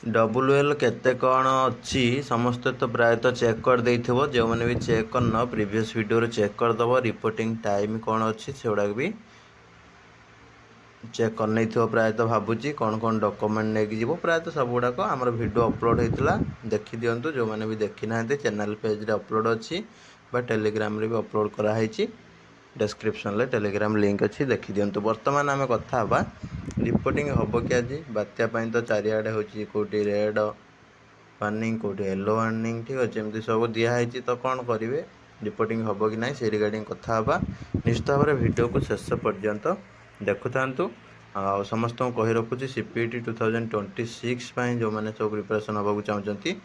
WL केते कौन अच्छी समस्ते तो प्रायतः चेक कर देइथिबो जो माने भी चेक करन प्रीवियस वीडियो रे चेक कर दबो रिपोर्टिंग टाइम कौन अच्छी सेउडा भी चेक कर नहीं प्रायतः भावुची कौन कौन डॉक्यूमेंट लेके जीवो प्रायतः सब गुड़ाक आमर वीडियो अपलोड होता देखी दिंतु जो मैंने भी देखी ना चैनल पेज रे अपलोड अच्छी टेलीग्राम रे भी अपलोड कराई डिस्क्रिप्शन ले टेलीग्राम लिंक अच्छी देखी दिंतु। वर्तमान आम कथा हवा रिपोर्टिंग हम कि आज बात्या तो चारिआडे होची कोटी रेड वार्निंग कोटी येलो वार्निंग ठीक अच्छे एमती सब दिखाई तो कौन करेंगे रिपोर्टिंग हम कि ना से रिगार्डिंग कथा हवा निश्चित भाव में वीडियो को शेष पर्यंत देखु था समस्त कही रखुच्छी सीपीटी 2026 जो मैंने सब प्रिपरेशन हाँक चाहते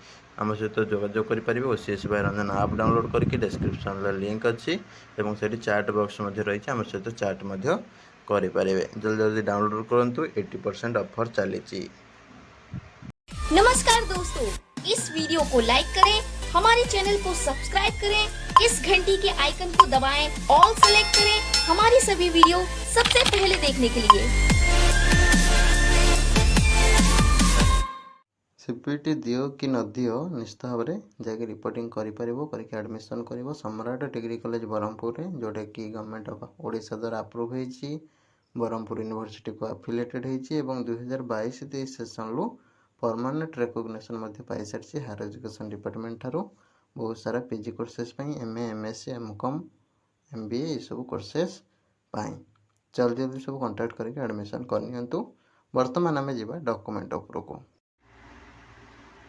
आम सहित जोगाजोग करेंगे ओसीएस बाय रंजन आप डाउनलोड करके डिस्क्रिप्शन लिंक अच्छी से चैट बॉक्स रही आम सहित चैट करेंगे जल्दी जल्दी डाउनलोड करूँ 80% ऑफर चली। नमस्कार दोस्तों, इस वीडियो को लाइक करें, हमारे चैनल को सब्सक्राइब करें, इस घंटी के आइकन को दबाएं, ऑल सेलेक्ट करें हमारी सभी वीडियो सबसे पहले देखने के लिए। सीपीटी दियो कि न दियो निश्चित भाव में जाके रिपोर्टिंग करके एडमिशन कर सम्राट डिग्री कॉलेज ब्रह्मपुर जोटा कि गवर्नमेंट ऑफ ओडिशा द्वारा अप्रूव होती ब्रह्मपुर यूनिवर्सिटी को एफिलिएटेड होती 2022-23 सेसन रु परमानेंट रेकग्निशन पाई सारी हायर एजुकेशन डिपार्टमेंट ठारू बहुत सारा PG courses MA MSc MCom MBA ये सब कोर्सेस जल्दी जल्दी सब कांटेक्ट करके एडमिशन करनी। वर्तमान आम जा डॉक्यूमेंट उपरको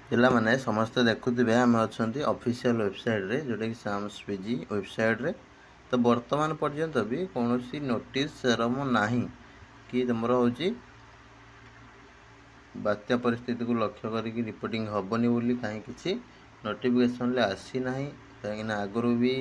पिला माने समस्ते देखुवे आम अच्छा ऑफिशियल वेबसाइट रे जोटा कि साम्स पीजी वेबसाइट रे तो वर्तमान पर्यंत भी कौन नोटिस सेरम नहीं कि तुम हूँ बात्या परिस्थिति को लक्ष्य करके रिपोर्टिंग हेनी बोली कहीं किसी नोटिफिकेशन ले आसी ना कहीं आगु भी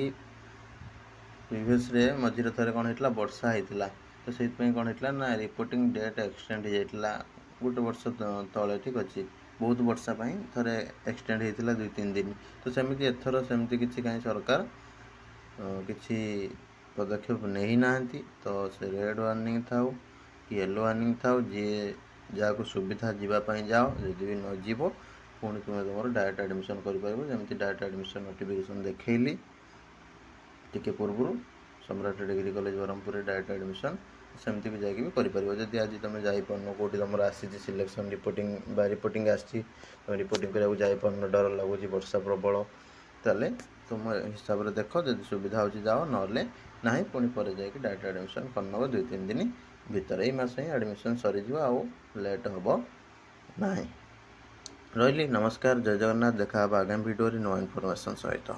प्रीवियस रे मझे थे कौन होता वर्षा होता तो से कौन होता ना रिपोर्टिंग डेट एक्सटेंड होता गोटे वर्ष तले ठीक अच्छे बहुत वर्षा थे एक्सटेंड होता 2-3 दिन तो सेमती एथर सेमती किसी कहीं सरकार किसी पदक्षेप नहीं ना तो से रेड वार्निंग था कि येलो वार्निंग था जी जहाँ सुविधा जावाई जाओ जदि भी न जीव पुणी तुम्हें तुम डायरेक्ट एडमिशन कर जमी डायरेक्ट एडमिशन नोटिफिकेशन देखली टिके पूर्व सम्राट degree college Brahmapur direct admission सेमती भी जाकि भी जदि आज तुम जापन कौटी तुम आसी सिलेक्शन रिपोर्टिंग आसी तुम रिपोर्टिंग कराया जापन डर लगुच वर्षा प्रबल ताले तुम हिसाब से देख जब सुविधा हो जाओ ना पुणी पर जाकि डायरेक्ट एडमिशन करनब 2-3 दिन भितर यही मास ही एडमिशन सरीज लेट हम ना रही। नमस्कार, जय जगन्नाथ। देखा आगामी वीडियो नुआ इनफॉरमेशन सहित।